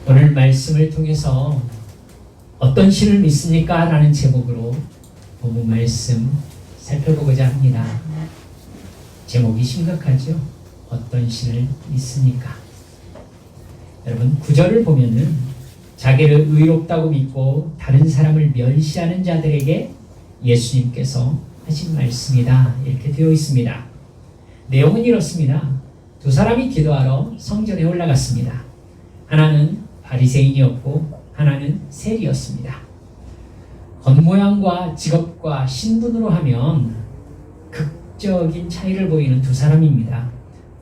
오늘 말씀을 통해서 어떤 신을 믿습니까? 라는 제목으로 본문 말씀 살펴보고자 합니다. 제목이 심각하죠? 어떤 신을 믿습니까? 여러분, 구절을 보면은 자기를 의롭다고 믿고 다른 사람을 멸시하는 자들에게 예수님께서 하신 말씀이다, 이렇게 되어 있습니다. 내용은 이렇습니다. 두 사람이 기도하러 성전에 올라갔습니다. 하나는 바리새인이었고 하나는 세리였습니다. 겉모양과 직업과 신분으로 하면 극적인 차이를 보이는 두 사람입니다.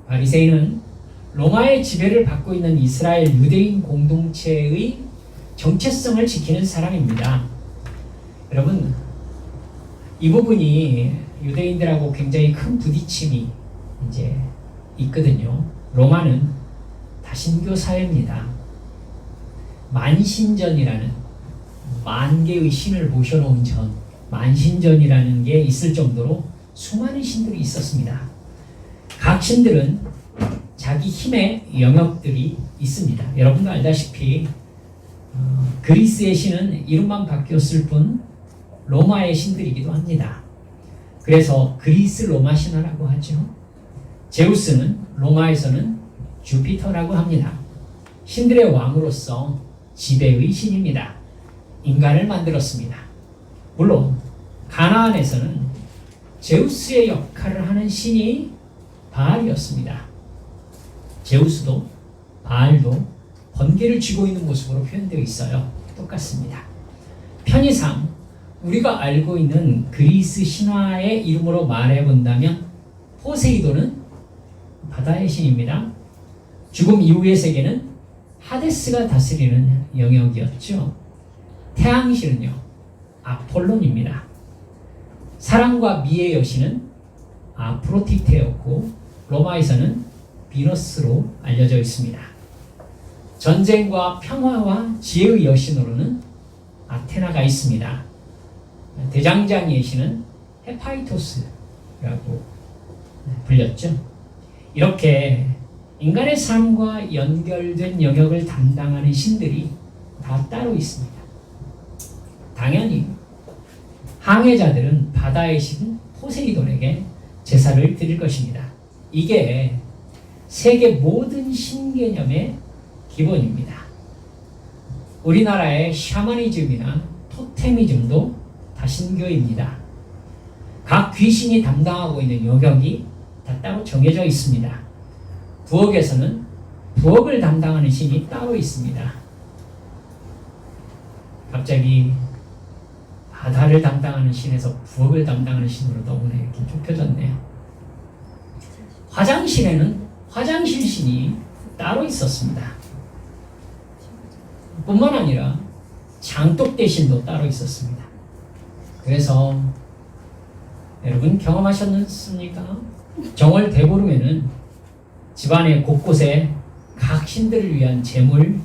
바리새인은 로마의 지배를 받고 있는 이스라엘 유대인 공동체의 정체성을 지키는 사람입니다. 여러분, 이 부분이 유대인들하고 굉장히 큰 부딪힘이 이제 있거든요. 로마는 다신교 사회입니다. 만신전이라는 만 개의 신을 모셔놓은 전, 만신전이라는 게 있을 정도로 수많은 신들이 있었습니다. 각 신들은 자기 힘의 영역들이 있습니다. 여러분도 알다시피 그리스의 신은 이름만 바뀌었을 뿐 로마의 신들이기도 합니다. 그래서 그리스 로마 신화라고 하죠. 제우스는 로마에서는 주피터라고 합니다. 신들의 왕으로서 지배의 신입니다. 인간을 만들었습니다. 물론 가나안에서는 제우스의 역할을 하는 신이 바알이었습니다. 제우스도 바알도 번개를 쥐고 있는 모습으로 표현되어 있어요. 똑같습니다. 편의상 우리가 알고 있는 그리스 신화의 이름으로 말해본다면 포세이돈은 바다의 신입니다. 죽음 이후의 세계는 하데스가 다스리는 영역이었죠. 태양신은요, 아폴론입니다. 사랑과 미의 여신은 아프로디테였고 로마에서는 비너스로 알려져 있습니다. 전쟁과 평화와 지혜의 여신으로는 아테나가 있습니다. 대장장이의 신은 헤파이토스라고 불렸죠. 이렇게 인간의 삶과 연결된 영역을 담당하는 신들이 다 따로 있습니다. 당연히 항해자들은 바다의 신 포세이돈에게 제사를 드릴 것입니다. 이게 세계 모든 신 개념의 기본입니다. 우리나라의 샤머니즘이나 토테미즘도 다신교입니다. 각 귀신이 담당하고 있는 영역이 다 따로 정해져 있습니다. 부엌에서는 부엌을 담당하는 신이 따로 있습니다. 갑자기 바다를 담당하는 신에서 부엌을 담당하는 신으로 너무나 이렇게 좁혀졌네요. 화장실에는 화장실 신이 따로 있었습니다. 뿐만 아니라 장독대 신도 따로 있었습니다. 그래서 여러분 경험하셨습니까? 정월 대보름에는 집안의 곳곳에 각 신들을 위한 제물,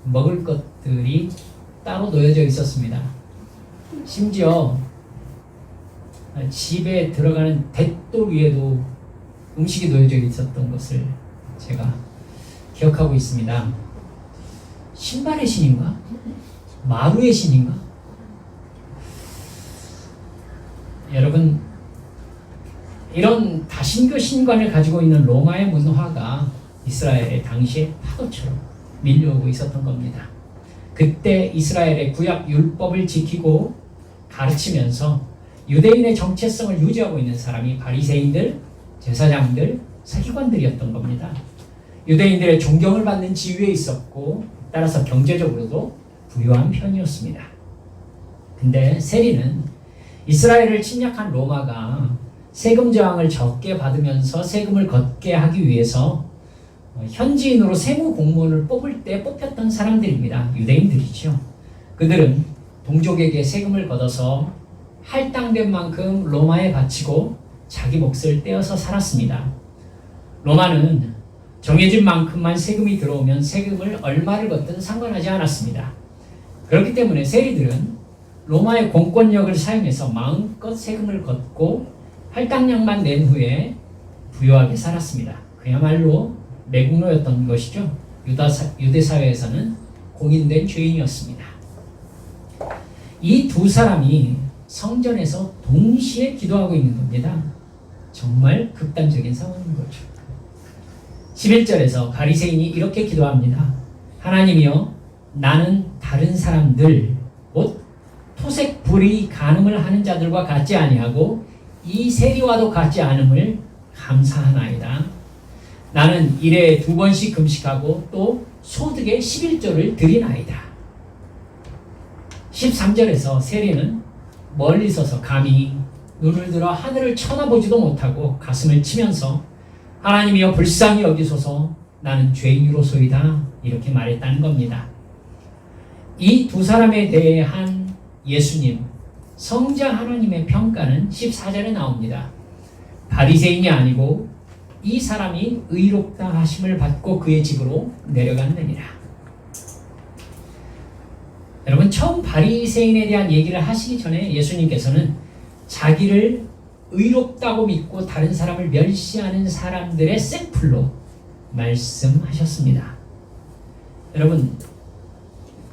먹을 것들이 따로 놓여져 있었습니다. 심지어 집에 들어가는 대돌 위에도 음식이 놓여져 있었던 것을 제가 기억하고 있습니다. 신발의 신인가? 마루의 신인가? 여러분, 이런 다신교 신관을 가지고 있는 로마의 문화가 이스라엘의 당시의 파도처럼 밀려오고 있었던 겁니다. 그때 이스라엘의 구약 율법을 지키고 가르치면서 유대인의 정체성을 유지하고 있는 사람이 바리새인들, 제사장들, 서기관들이었던 겁니다. 유대인들의 존경을 받는 지위에 있었고 따라서 경제적으로도 부유한 편이었습니다. 근데 세리는 이스라엘을 침략한 로마가 세금 저항을 적게 받으면서 세금을 걷게 하기 위해서 현지인으로 세무 공무원을 뽑을 때 뽑혔던 사람들입니다. 유대인들이죠. 그들은 동족에게 세금을 걷어서 할당된 만큼 로마에 바치고 자기 몫을 떼어서 살았습니다. 로마는 정해진 만큼만 세금이 들어오면 세금을 얼마를 걷든 상관하지 않았습니다. 그렇기 때문에 세리들은 로마의 공권력을 사용해서 마음껏 세금을 걷고 할당량만 낸 후에 부유하게 살았습니다. 그야말로 매국노였던 것이죠. 유대 사회에서는 공인된 죄인이었습니다. 이 두 사람이 성전에서 동시에 기도하고 있는 겁니다. 정말 극단적인 상황인 거죠. 11절에서 바리새인이 이렇게 기도합니다. 하나님이여, 나는 다른 사람들 곧 토색 불의 간음을 하는 자들과 같지 아니하고 이 세리와도 같지 않음을 감사하나이다. 나는 일에 2번씩 금식하고 또 소득의 11조를 드리나이다. 13절에서 세리는 멀리 서서 감히 눈을 들어 하늘을 쳐다보지도 못하고 가슴을 치면서 하나님이여 불쌍히 여기소서, 나는 죄인으로소이다, 이렇게 말했다는 겁니다. 이 두 사람에 대한 예수님, 성자 하나님의 평가는 14절에 나옵니다. 바리새인이 아니고 이 사람이 의롭다 하심을 받고 그의 집으로 내려갔느니라. 여러분, 처음 바리새인에 대한 얘기를 하시기 전에 예수님께서는 자기를 의롭다고 믿고 다른 사람을 멸시하는 사람들의 샘플로 말씀하셨습니다. 여러분,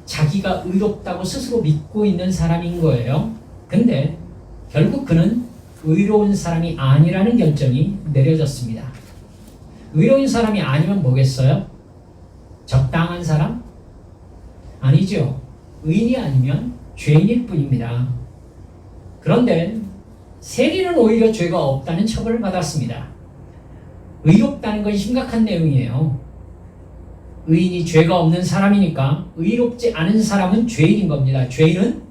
자기가 의롭다고 스스로 믿고 있는 사람인 거예요. 근데 결국 그는 의로운 사람이 아니라는 결정이 내려졌습니다. 의로운 사람이 아니면 뭐겠어요? 적당한 사람? 아니죠. 의인이 아니면 죄인일 뿐입니다. 그런데 세리는 오히려 죄가 없다는 처벌을 받았습니다. 의롭다는 건 심각한 내용이에요. 의인이 죄가 없는 사람이니까 의롭지 않은 사람은 죄인인 겁니다. 죄인은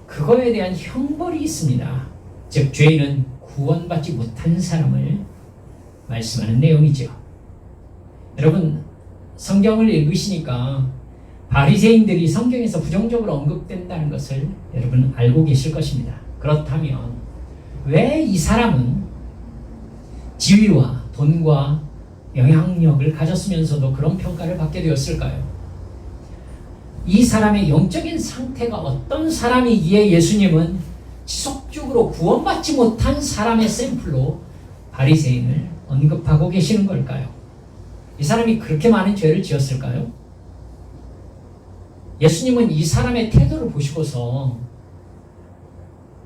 그거에 대한 형벌이 있습니다. 즉 죄인은 구원받지 못한 사람을 말씀하는 내용이죠. 여러분, 성경을 읽으시니까 바리새인들이 성경에서 부정적으로 언급된다는 것을 여러분 알고 계실 것입니다. 그렇다면 왜 이 사람은 지위와 돈과 영향력을 가졌으면서도 그런 평가를 받게 되었을까요? 이 사람의 영적인 상태가 어떤 사람이기에 예수님은 지속적으로 구원받지 못한 사람의 샘플로 바리새인을 언급하고 계시는 걸까요? 이 사람이 그렇게 많은 죄를 지었을까요? 예수님은 이 사람의 태도를 보시고서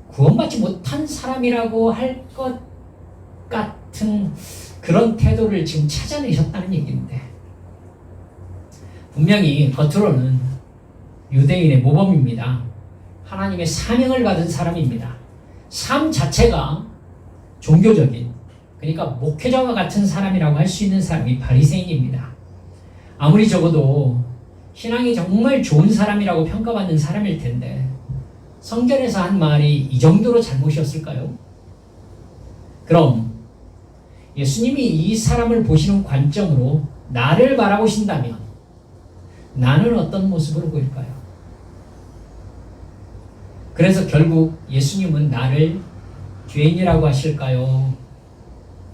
구원받지 못한 사람이라고 할 것 같은 그런 태도를 지금 찾아내셨다는 얘기인데, 분명히 겉으로는 유대인의 모범입니다. 하나님의 사명을 받은 사람입니다. 삶 자체가 종교적인, 그러니까 목회자와 같은 사람이라고 할 수 있는 사람이 바리새인입니다. 아무리 적어도 신앙이 정말 좋은 사람이라고 평가받는 사람일 텐데 성전에서 한 말이 이 정도로 잘못이었을까요? 그럼 예수님이 이 사람을 보시는 관점으로 나를 바라보신다면 나는 어떤 모습으로 보일까요? 그래서 결국 예수님은 나를 죄인이라고 하실까요?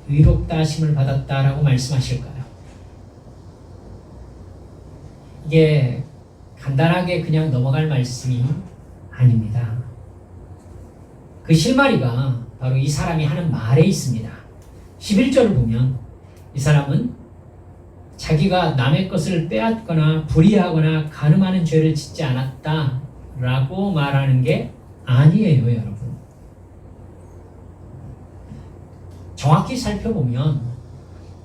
의롭다 하심을 받았다라고 말씀하실까요? 이게 간단하게 그냥 넘어갈 말씀이 아닙니다. 그 실마리가 바로 이 사람이 하는 말에 있습니다. 11절을 보면 이 사람은 자기가 남의 것을 빼앗거나 불의하거나 간음하는 죄를 짓지 않았다라고 말하는 게 아니에요, 여러분. 정확히 살펴보면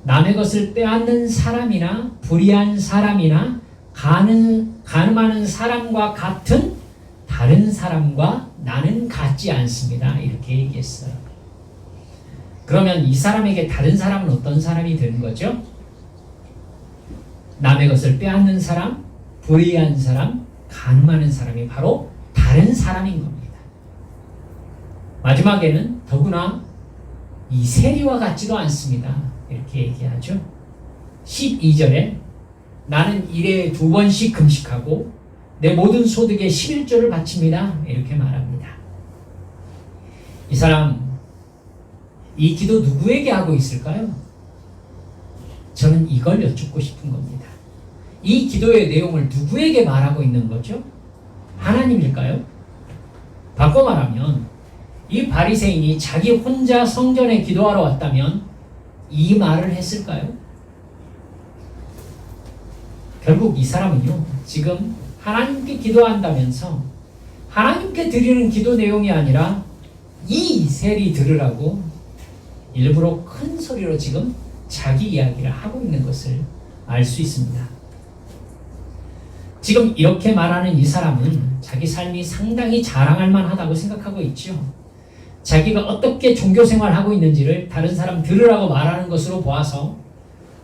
남의 것을 빼앗는 사람이나 불의한 사람이나 간음하는 사람과 같은 다른 사람과 나는 같지 않습니다. 이렇게 얘기했어요. 그러면 이 사람에게 다른 사람은 어떤 사람이 되는 거죠? 남의 것을 빼앗는 사람, 불의한 사람, 간음하는 사람이 바로 다른 사람인 겁니다. 마지막에는 더구나 이 세리와 같지도 않습니다. 이렇게 얘기하죠. 12절에 나는 일에 2번씩 금식하고 내 모든 소득의 11조를 바칩니다. 이렇게 말합니다. 이 사람, 이 기도 누구에게 하고 있을까요? 저는 이걸 여쭙고 싶은 겁니다. 이 기도의 내용을 누구에게 말하고 있는 거죠? 하나님일까요? 바꿔 말하면 이 바리새인이 자기 혼자 성전에 기도하러 왔다면 이 말을 했을까요? 결국 이 사람은요, 지금 하나님께 기도한다면서 하나님께 드리는 기도 내용이 아니라 이세리 들으라고 일부러 큰 소리로 지금 자기 이야기를 하고 있는 것을 알 수 있습니다. 지금 이렇게 말하는 이 사람은 자기 삶이 상당히 자랑할 만하다고 생각하고 있죠. 자기가 어떻게 종교 생활하고 있는지를 다른 사람 들으라고 말하는 것으로 보아서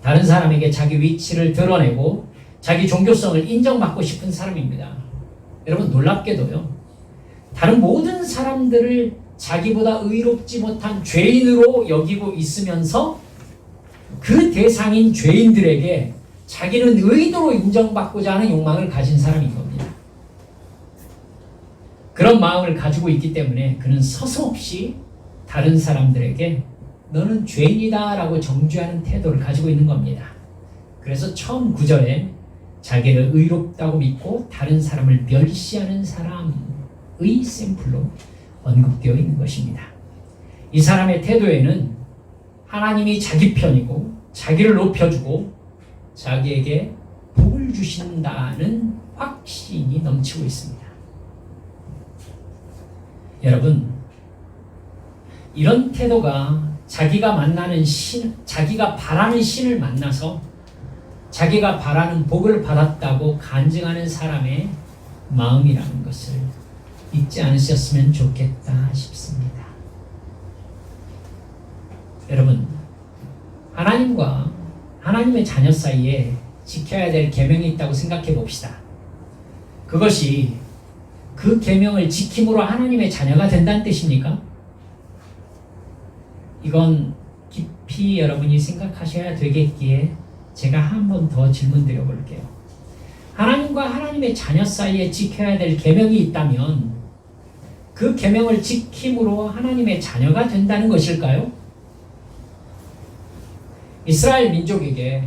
다른 사람에게 자기 위치를 드러내고 자기 종교성을 인정받고 싶은 사람입니다. 여러분, 놀랍게도요, 다른 모든 사람들을 자기보다 의롭지 못한 죄인으로 여기고 있으면서 그 대상인 죄인들에게 자기는 의도로 인정받고자 하는 욕망을 가진 사람인 겁니다. 그런 마음을 가지고 있기 때문에 그는 서슴없이 다른 사람들에게 너는 죄인이다 라고 정죄하는 태도를 가지고 있는 겁니다. 그래서 처음 구절에 자기를 의롭다고 믿고 다른 사람을 멸시하는 사람의 샘플로 언급되어 있는 것입니다. 이 사람의 태도에는 하나님이 자기 편이고 자기를 높여주고 자기에게 복을 주신다는 확신이 넘치고 있습니다. 여러분, 이런 태도가 자기가 만나는 신, 자기가 바라는 신을 만나서 자기가 바라는 복을 받았다고 간증하는 사람의 마음이라는 것을 잊지 않으셨으면 좋겠다 싶습니다. 여러분, 하나님과 하나님의 자녀 사이에 지켜야 될 계명이 있다고 생각해 봅시다. 그것이 그 계명을 지킴으로 하나님의 자녀가 된다는 뜻입니까? 이건 깊이 여러분이 생각하셔야 되겠기에 제가 한 번 더 질문 드려볼게요. 하나님과 하나님의 자녀 사이에 지켜야 될 계명이 있다면 그 계명을 지킴으로 하나님의 자녀가 된다는 것일까요? 이스라엘 민족에게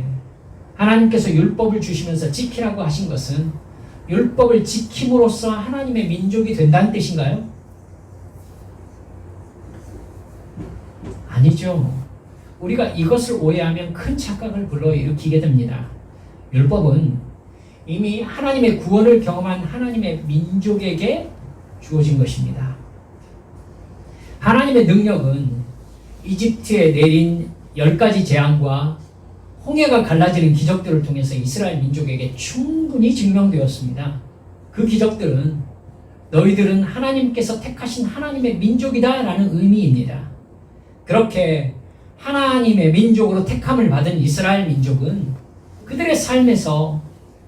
하나님께서 율법을 주시면서 지키라고 하신 것은 율법을 지킴으로써 하나님의 민족이 된다는 뜻인가요? 아니죠. 우리가 이것을 오해하면 큰 착각을 불러일으키게 됩니다. 율법은 이미 하나님의 구원을 경험한 하나님의 민족에게 주어진 것입니다. 하나님의 능력은 이집트에 내린 10가지 재앙과 홍해가 갈라지는 기적들을 통해서 이스라엘 민족에게 충분히 증명되었습니다. 그 기적들은 너희들은 하나님께서 택하신 하나님의 민족이다 라는 의미입니다. 그렇게 하나님의 민족으로 택함을 받은 이스라엘 민족은 그들의 삶에서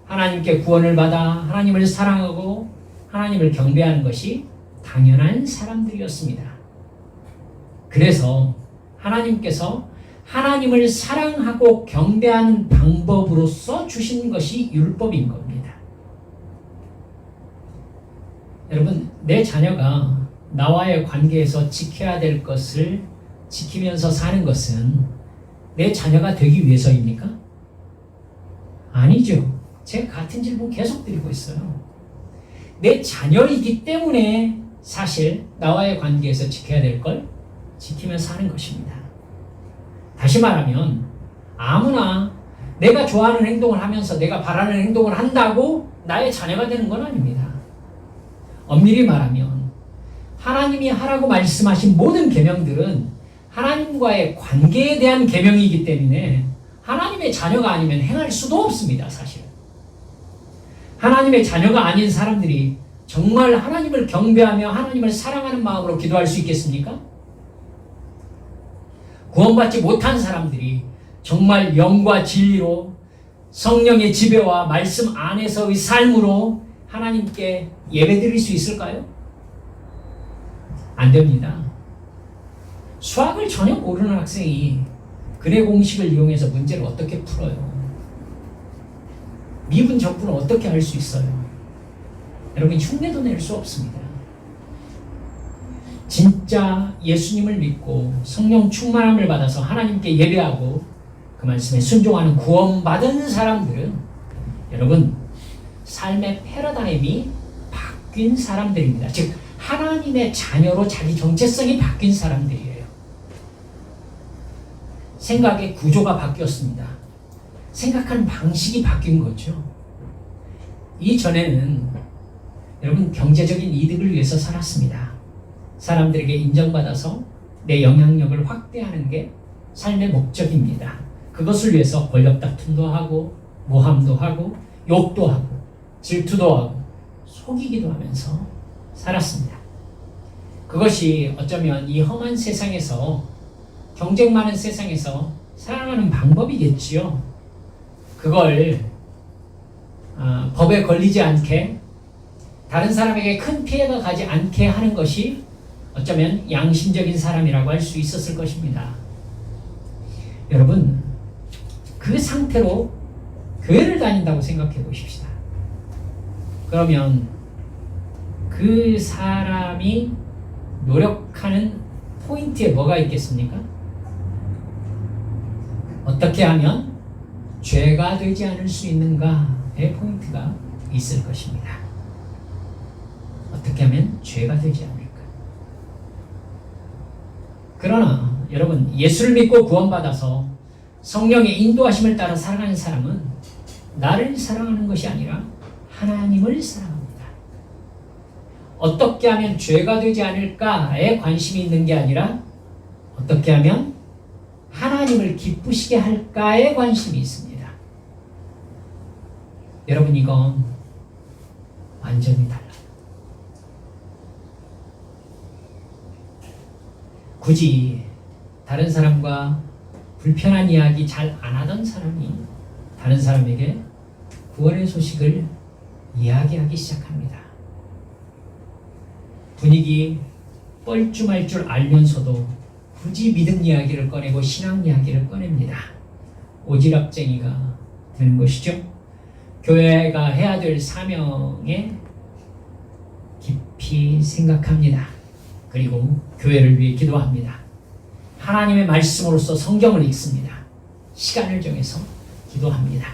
하나님께 구원을 받아 하나님을 사랑하고 하나님을 경배하는 것이 당연한 사람들이었습니다. 그래서 하나님께서 하나님을 사랑하고 경배하는 방법으로서 주신 것이 율법인 겁니다. 여러분, 내 자녀가 나와의 관계에서 지켜야 될 것을 지키면서 사는 것은 내 자녀가 되기 위해서입니까? 아니죠. 제가 같은 질문 계속 드리고 있어요. 내 자녀이기 때문에 사실 나와의 관계에서 지켜야 될 걸 지키면서 사는 것입니다. 다시 말하면 아무나 내가 좋아하는 행동을 하면서 내가 바라는 행동을 한다고 나의 자녀가 되는 건 아닙니다. 엄밀히 말하면 하나님이 하라고 말씀하신 모든 계명들은 하나님과의 관계에 대한 계명이기 때문에 하나님의 자녀가 아니면 행할 수도 없습니다. 사실 하나님의 자녀가 아닌 사람들이 정말 하나님을 경배하며 하나님을 사랑하는 마음으로 기도할 수 있겠습니까? 구원받지 못한 사람들이 정말 영과 진리로 성령의 지배와 말씀 안에서의 삶으로 하나님께 예배드릴 수 있을까요? 안 됩니다. 수학을 전혀 모르는 학생이 근해 공식을 이용해서 문제를 어떻게 풀어요? 미분 적분을 어떻게 할 수 있어요? 여러분, 흉내도 낼 수 없습니다. 진짜 예수님을 믿고 성령 충만함을 받아서 하나님께 예배하고 그 말씀에 순종하는 구원받은 사람들은 여러분 삶의 패러다임이 바뀐 사람들입니다. 즉 하나님의 자녀로 자기 정체성이 바뀐 사람들이에요. 생각의 구조가 바뀌었습니다. 생각하는 방식이 바뀐 거죠. 이전에는 여러분 경제적인 이득을 위해서 살았습니다. 사람들에게 인정받아서 내 영향력을 확대하는 게 삶의 목적입니다. 그것을 위해서 권력 다툼도 하고 모함도 하고 욕도 하고 질투도 하고 속이기도 하면서 살았습니다. 그것이 어쩌면 이 험한 세상에서 경쟁 많은 세상에서 살아가는 방법이겠지요. 그걸 법에 걸리지 않게 다른 사람에게 큰 피해가 가지 않게 하는 것이 어쩌면 양심적인 사람이라고 할 수 있었을 것입니다. 여러분, 그 상태로 교회를 다닌다고 생각해 보십시다. 그러면 그 사람이 노력하는 포인트에 뭐가 있겠습니까? 어떻게 하면 죄가 되지 않을 수 있는가의 포인트가 있을 것입니다. 어떻게 하면 죄가 되지 않을까? 그러나 여러분, 예수를 믿고 구원받아서 성령의 인도하심을 따라 살아가는 사람은 나를 사랑하는 것이 아니라 하나님을 사랑합니다. 어떻게 하면 죄가 되지 않을까에 관심이 있는 게 아니라 어떻게 하면 하나님을 기쁘시게 할까에 관심이 있습니다. 여러분, 이건 완전히 달라요. 굳이 다른 사람과 불편한 이야기 잘 안 하던 사람이 다른 사람에게 구원의 소식을 이야기하기 시작합니다. 분위기 뻘쭘할 줄 알면서도 굳이 믿음 이야기를 꺼내고 신앙 이야기를 꺼냅니다. 오지랖쟁이가 되는 것이죠. 교회가 해야 될 사명에 깊이 생각합니다. 그리고 교회를 위해 기도합니다. 하나님의 말씀으로서 성경을 읽습니다. 시간을 정해서 기도합니다.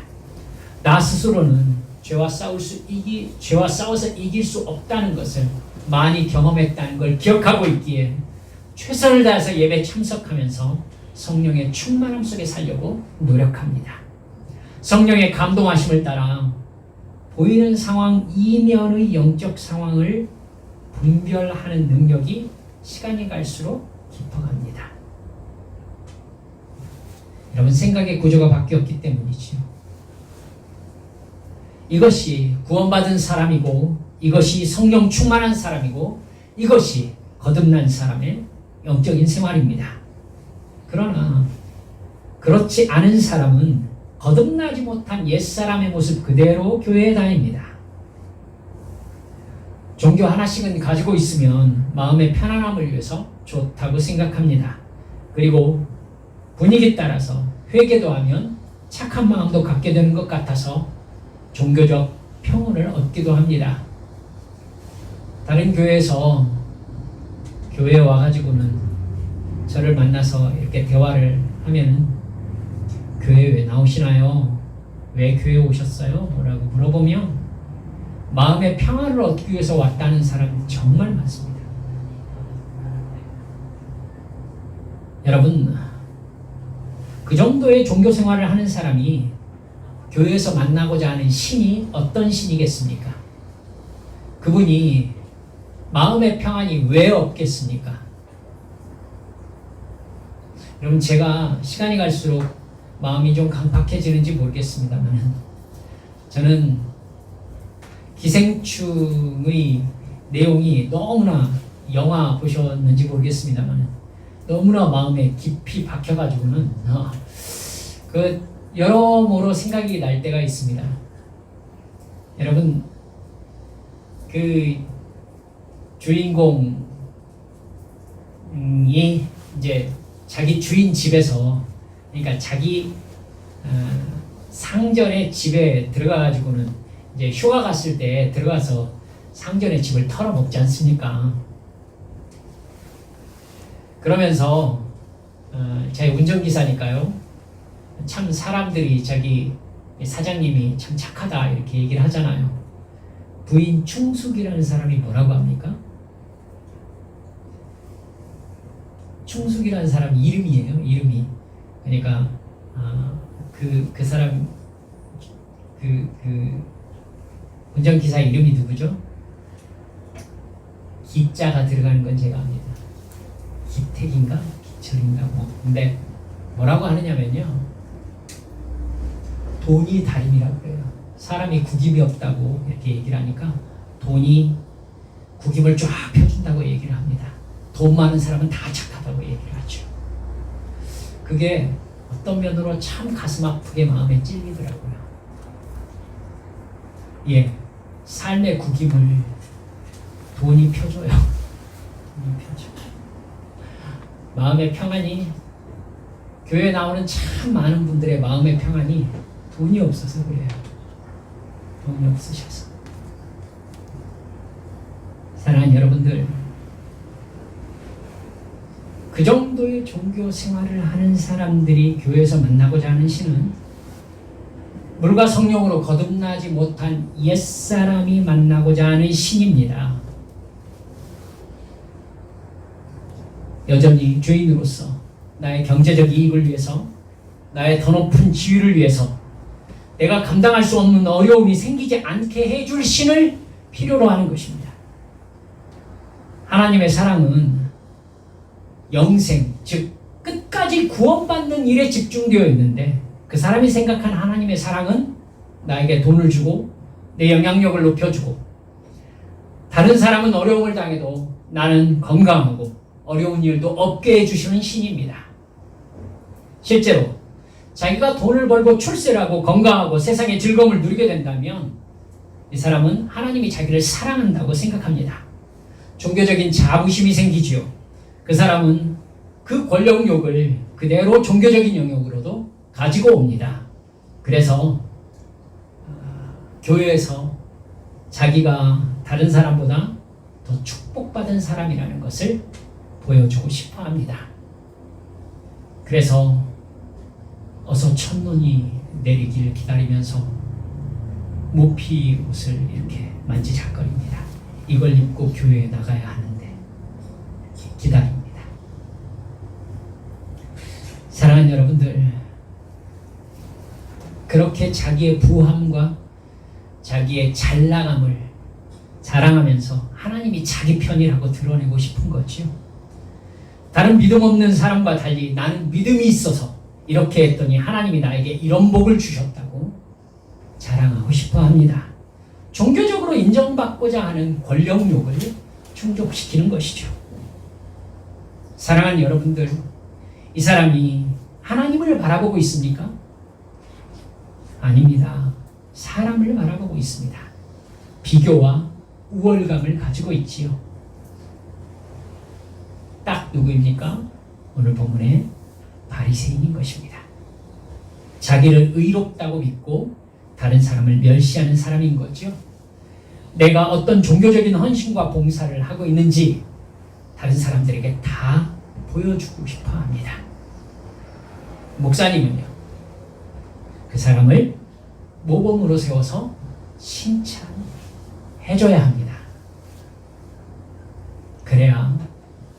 나 스스로는 죄와 싸워서 이길 수 없다는 것을 많이 경험했다는 걸 기억하고 있기에 최선을 다해서 예배 참석하면서 성령의 충만함 속에 살려고 노력합니다. 성령의 감동하심을 따라 보이는 상황 이면의 영적 상황을 분별하는 능력이 시간이 갈수록 깊어갑니다. 여러분, 생각의 구조가 바뀌었기 때문이지요. 이것이 구원받은 사람이고 이것이 성령 충만한 사람이고 이것이 거듭난 사람의 영적인 생활입니다. 그러나 그렇지 않은 사람은 거듭나지 못한 옛사람의 모습 그대로 교회에 다닙니다. 종교 하나씩은 가지고 있으면 마음의 편안함을 위해서 좋다고 생각합니다. 그리고 분위기 따라서 회개도 하면 착한 마음도 갖게 되는 것 같아서 종교적 평온을 얻기도 합니다. 다른 교회에서 교회에 와가지고는 저를 만나서 이렇게 대화를 하면은 교회 왜 나오시나요? 왜 교회에 오셨어요? 뭐라고 물어보면 마음의 평화를 얻기 위해서 왔다는 사람이 정말 많습니다. 여러분, 그 정도의 종교 생활을 하는 사람이 교회에서 만나고자 하는 신이 어떤 신이겠습니까? 그분이 마음의 평안이 왜 없겠습니까? 여러분, 제가 시간이 갈수록 마음이 좀 강팍해지는지 모르겠습니다만 저는 기생충의 내용이 너무나, 영화 보셨는지 모르겠습니다만 너무나 마음에 깊이 박혀가지고는 여러모로 생각이 날 때가 있습니다. 여러분, 그 주인공이 이제 자기 주인 집에서, 그러니까 자기 상전의 집에 들어가가지고는 이제 휴가 갔을 때 들어가서 상전의 집을 털어먹지 않습니까? 그러면서 제가 운전기사니까요. 참 사람들이 자기 사장님이 참 착하다 이렇게 얘기를 하잖아요. 부인 충숙이라는 사람이 뭐라고 합니까? 충숙이라는 사람 이름이에요. 이름이. 그러니까 그 사람 운전기사 이름이 누구죠? 기자가 들어가는 건 제가 압니다. 기택인가? 기철인가? 근데 뭐라고 하느냐면요, 돈이 다림이라고 그래요. 사람이 구김이 없다고 이렇게 얘기를 하니까 돈이 구김을 쫙 펴준다고 얘기를 합니다. 돈 많은 사람은 다 착하다고 얘기를 하죠. 그게 어떤 면으로 참 가슴 아프게 마음에 찔리더라고요. 예, 삶의 구김을 돈이 펴줘요. 돈이 펴줘. 마음의 평안이, 교회 나오는 참 많은 분들의 마음의 평안이 돈이 없어서 그래요. 돈이 없으셔서. 사랑하는 여러분들, 그 정도의 종교 생활을 하는 사람들이 교회에서 만나고자 하는 신은 물과 성령으로 거듭나지 못한 옛사람이 만나고자 하는 신입니다. 여전히 죄인으로서 나의 경제적 이익을 위해서, 나의 더 높은 지위를 위해서, 내가 감당할 수 없는 어려움이 생기지 않게 해줄 신을 필요로 하는 것입니다. 하나님의 사랑은 영생, 즉 끝까지 구원받는 일에 집중되어 있는데, 그 사람이 생각한 하나님의 사랑은 나에게 돈을 주고 내 영향력을 높여주고, 다른 사람은 어려움을 당해도 나는 건강하고 어려운 일도 없게 해주시는 신입니다. 실제로 자기가 돈을 벌고 출세를 하고 건강하고 세상의 즐거움을 누리게 된다면 이 사람은 하나님이 자기를 사랑한다고 생각합니다. 종교적인 자부심이 생기지요. 그 사람은 그 권력욕을 그대로 종교적인 영역으로도 가지고 옵니다. 그래서 교회에서 자기가 다른 사람보다 더 축복받은 사람이라는 것을 보여주고 싶어 합니다. 그래서 어서 첫눈이 내리길 기다리면서 모피 옷을 이렇게 만지작거립니다. 이걸 입고 교회에 나가야 하는데 기다립니다. 사랑하는 여러분들, 그렇게 자기의 부함과 자기의 잘나감을 자랑하면서 하나님이 자기 편이라고 드러내고 싶은 거죠. 다른 믿음 없는 사람과 달리 나는 믿음이 있어서 이렇게 했더니 하나님이 나에게 이런 복을 주셨다고 자랑하고 싶어 합니다. 종교적으로 인정받고자 하는 권력욕을 충족시키는 것이죠. 사랑하는 여러분들, 이 사람이 하나님을 바라보고 있습니까? 아닙니다. 사람을 바라보고 있습니다. 비교와 우월감을 가지고 있지요. 딱 누구입니까? 오늘 본문의 바리새인인 것입니다. 자기를 의롭다고 믿고 다른 사람을 멸시하는 사람인 거죠. 내가 어떤 종교적인 헌신과 봉사를 하고 있는지 다른 사람들에게 다 보여주고 싶어 합니다. 목사님은요, 그 사람을 모범으로 세워서 칭찬해줘야 합니다. 그래야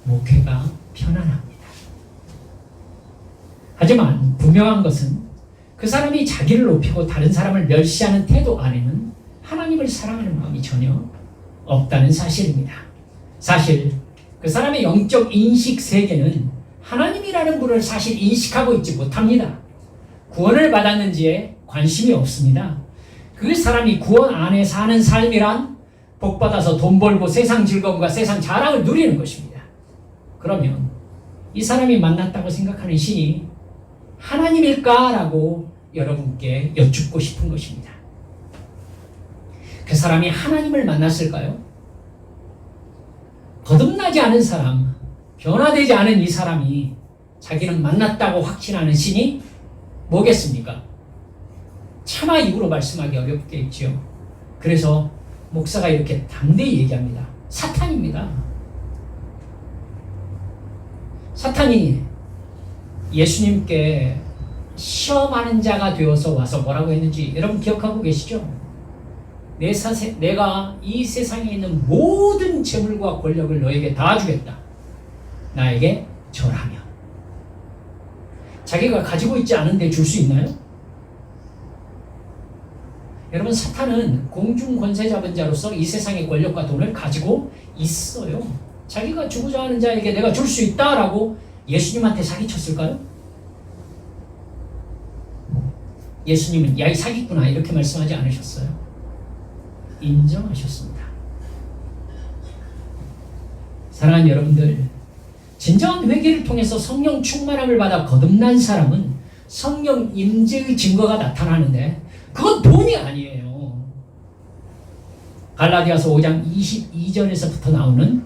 목회가 편안합니다. 하지만 분명한 것은 그 사람이 자기를 높이고 다른 사람을 멸시하는 태도 안에는 하나님을 사랑하는 마음이 전혀 없다는 사실입니다. 사실 그 사람의 영적 인식 세계는 하나님이라는 분을 사실 인식하고 있지 못합니다. 구원을 받았는지에 관심이 없습니다. 그 사람이 구원 안에 사는 삶이란 복받아서 돈 벌고 세상 즐거움과 세상 자랑을 누리는 것입니다. 그러면 이 사람이 만났다고 생각하는 신이 하나님일까라고 여러분께 여쭙고 싶은 것입니다. 그 사람이 하나님을 만났을까요? 거듭나지 않은 사람, 변화되지 않은 이 사람이 자기는 만났다고 확신하는 신이 뭐겠습니까? 차마 입으로 말씀하기 어렵겠지요. 그래서 목사가 이렇게 담대히 얘기합니다. 사탄입니다. 사탄이 예수님께 시험하는 자가 되어서 와서 뭐라고 했는지 여러분 기억하고 계시죠? 내가 이 세상에 있는 모든 재물과 권력을 너에게 다 주겠다. 나에게 절하며. 자기가 가지고 있지 않은데 줄 수 있나요? 여러분, 사탄은 공중 권세 잡은 자로서 이 세상의 권력과 돈을 가지고 있어요. 자기가 주고자 하는 자에게 내가 줄 수 있다라고 예수님한테 사기쳤을까요? 예수님은 야, 이 사기꾼아 이렇게 말씀하지 않으셨어요. 인정하셨습니다. 사랑하는 여러분들, 진정한 회개를 통해서 성령 충만함을 받아 거듭난 사람은 성령 임재의 증거가 나타나는데 그건 돈이 아니에요. 갈라디아서 5장 22절에서부터 나오는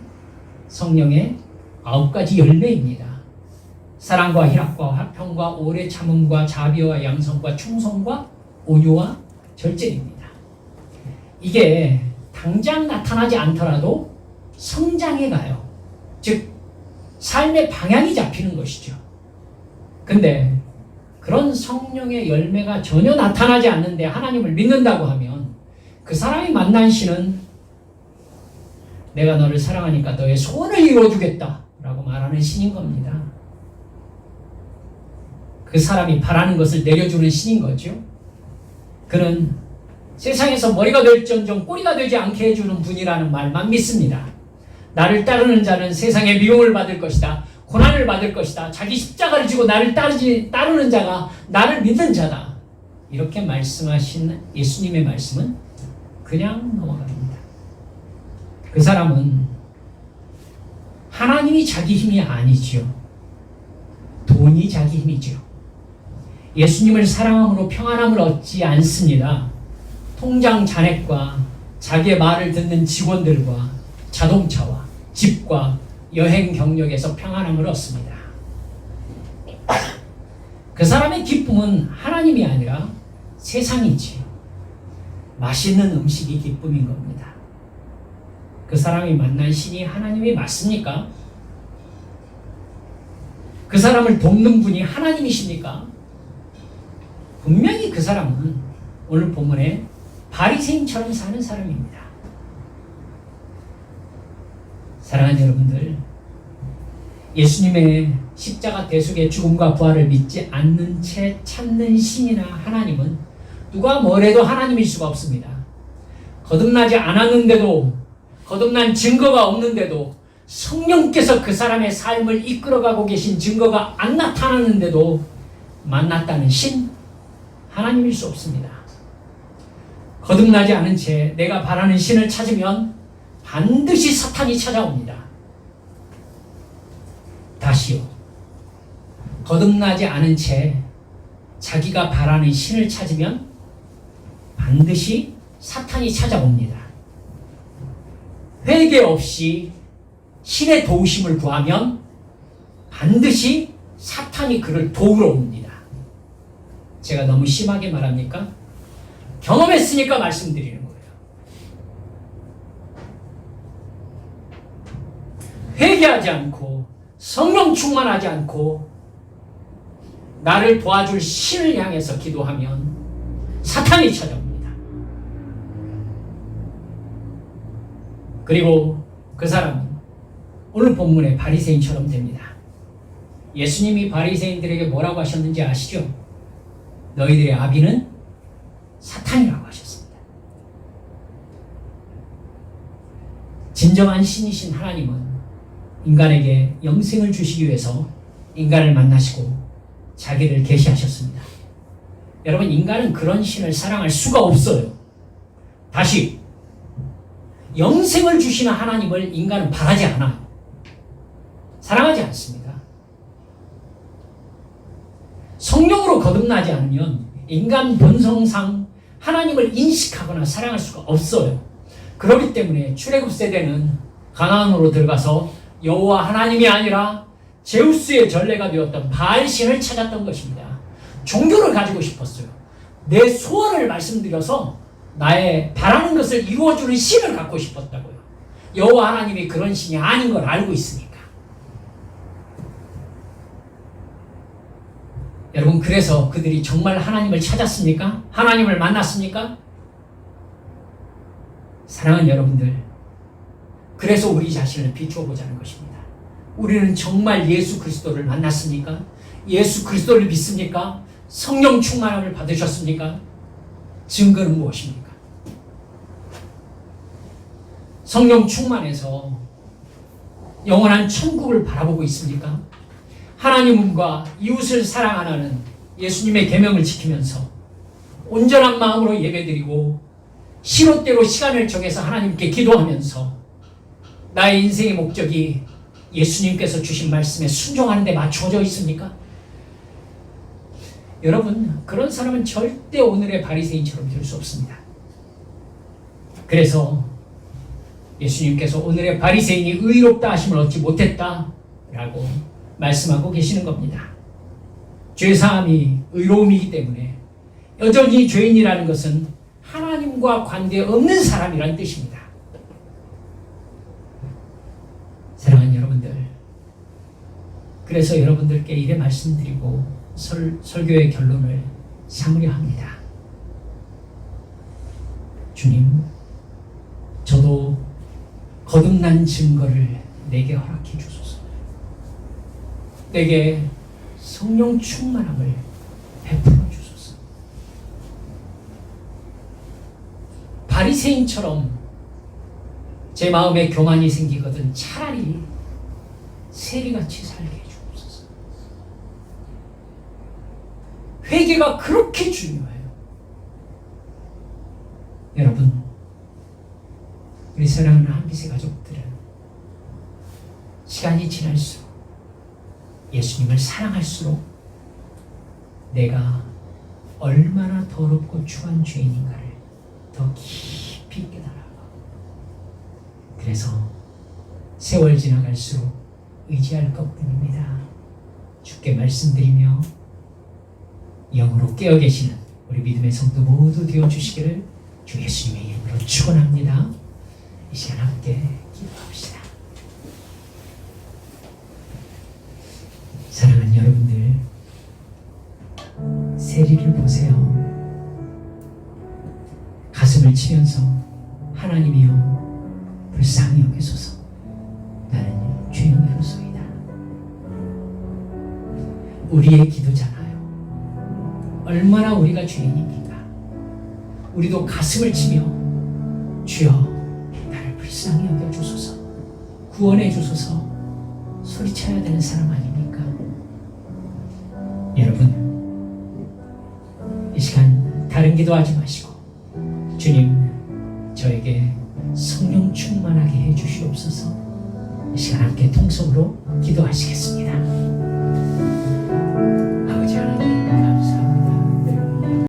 성령의 9가지 열매입니다. 사랑과 희락과 화평과 오래 참음과 자비와 양성과 충성과 온유와 절제입니다. 이게 당장 나타나지 않더라도 성장해 가요. 즉 삶의 방향이 잡히는 것이죠. 근데 그런 성령의 열매가 전혀 나타나지 않는데 하나님을 믿는다고 하면 그 사람이 만난 신은 내가 너를 사랑하니까 너의 소원을 이루어주겠다 라고 말하는 신인 겁니다. 그 사람이 바라는 것을 내려주는 신인 거죠. 그는 세상에서 머리가 될지언정 꼬리가 되지 않게 해주는 분이라는 말만 믿습니다. 나를 따르는 자는 세상에 미움을 받을 것이다. 고난을 받을 것이다. 자기 십자가를 지고 나를 따르는 자가 나를 믿는 자다. 이렇게 말씀하신 예수님의 말씀은 그냥 넘어갑니다. 그 사람은 하나님이 자기 힘이 아니지요. 돈이 자기 힘이지요. 예수님을 사랑함으로 평안함을 얻지 않습니다. 통장 잔액과 자기의 말을 듣는 직원들과 자동차와 집과 여행 경력에서 평안함을 얻습니다. 그 사람의 기쁨은 하나님이 아니라 세상이지요. 맛있는 음식이 기쁨인 겁니다. 그 사람이 만난 신이 하나님이 맞습니까? 그 사람을 돕는 분이 하나님이십니까? 분명히 그 사람은 오늘 본문에 바리새인처럼 사는 사람입니다. 사랑하는 여러분들, 예수님의 십자가 대속의 죽음과 부활을 믿지 않는 채 찾는 신이나 하나님은 누가 뭐래도 하나님일 수가 없습니다. 거듭나지 않았는데도, 거듭난 증거가 없는데도, 성령께서 그 사람의 삶을 이끌어가고 계신 증거가 안 나타나는데도 만났다는 신, 하나님일 수 없습니다. 거듭나지 않은 채 내가 바라는 신을 찾으면 반드시 사탄이 찾아옵니다. 다시요. 거듭나지 않은 채 자기가 바라는 신을 찾으면 반드시 사탄이 찾아옵니다. 회개 없이 신의 도우심을 구하면 반드시 사탄이 그를 도우러 옵니다. 제가 너무 심하게 말합니까? 경험했으니까 말씀드리는 거예요. 회개하지 않고 성령 충만하지 않고 나를 도와줄 신을 향해서 기도하면 사탄이 찾아옵니다. 그리고 그 사람은 오늘 본문의 바리새인처럼 됩니다. 예수님이 바리새인들에게 뭐라고 하셨는지 아시죠? 너희들의 아비는 사탄이라고 하셨습니다. 진정한 신이신 하나님은 인간에게 영생을 주시기 위해서 인간을 만나시고 자기를 계시하셨습니다. 여러분, 인간은 그런 신을 사랑할 수가 없어요. 다시, 영생을 주시는 하나님을 인간은 바라지 않아요. 사랑하지 않습니다. 성령으로 거듭나지 않으면 인간 본성상 하나님을 인식하거나 사랑할 수가 없어요. 그렇기 때문에 출애굽 세대는 가나안으로 들어가서 여호와 하나님이 아니라 제우스의 전례가 되었던 바알신을 찾았던 것입니다. 종교를 가지고 싶었어요. 내 소원을 말씀드려서 나의 바라는 것을 이루어주는 신을 갖고 싶었다고요. 여호와 하나님이 그런 신이 아닌 걸 알고 있으니까. 여러분, 그래서 그들이 정말 하나님을 찾았습니까? 하나님을 만났습니까? 사랑하는 여러분들, 그래서 우리 자신을 비추어 보자는 것입니다. 우리는 정말 예수 그리스도를 만났습니까? 예수 그리스도를 믿습니까? 성령 충만함을 받으셨습니까? 증거는 무엇입니까? 성령 충만해서 영원한 천국을 바라보고 있습니까? 하나님과 이웃을 사랑하는 예수님의 계명을 지키면서 온전한 마음으로 예배드리고 시로대로 시간을 정해서 하나님께 기도하면서 나의 인생의 목적이 예수님께서 주신 말씀에 순종하는 데 맞춰져 있습니까? 여러분, 그런 사람은 절대 오늘의 바리새인처럼 될 수 없습니다. 그래서 예수님께서 오늘의 바리새인이 의롭다 하심을 얻지 못했다라고 말씀하고 계시는 겁니다. 죄사함이 의로움이기 때문에 여전히 죄인이라는 것은 하나님과 관계없는 사람이라는 뜻입니다. 사랑하는 여러분들, 그래서 여러분들께 이래 말씀드리고 설교의 결론을 삼으려 합니다. 주님, 저도 거듭난 증거를 내게 허락해 주소서. 내게 성령 충만함을 베풀어 주소서. 바리새인처럼 제 마음에 교만이 생기거든 차라리 세리같이 살게 해주옵소서. 회개가 그렇게 중요해요. 여러분, 우리 사랑하는 한빛의 가족들은 시간이 지날수록 예수님을 사랑할수록 내가 얼마나 더럽고 추한 죄인인가를 더 깊이 깨달아가. 그래서 세월 지나갈수록 의지할 것뿐입니다. 주께 말씀드리며 영으로 깨어 계시는 우리 믿음의 성도 모두 되어주시기를 주 예수님의 이름으로 축원합니다. 이 시간 함께 기도합시다. 사랑하는 여러분들, 세리를 보세요. 가슴을 치면서 하나님이여 불쌍히 여기소서. 나는 죄인이로소이다. 우리의 기도잖아요. 얼마나 우리가 죄인입니까? 우리도 가슴을 치며 주여 나를 불쌍히 여겨주소서, 구원해 주소서 소리쳐야 되는 사람 아닙니까? 여러분, 이 시간 다른 기도하지 마시고 주님, 저에게 성령 충만하게 해주시옵소서. 이 시간 함께 통성으로 기도하시겠습니다.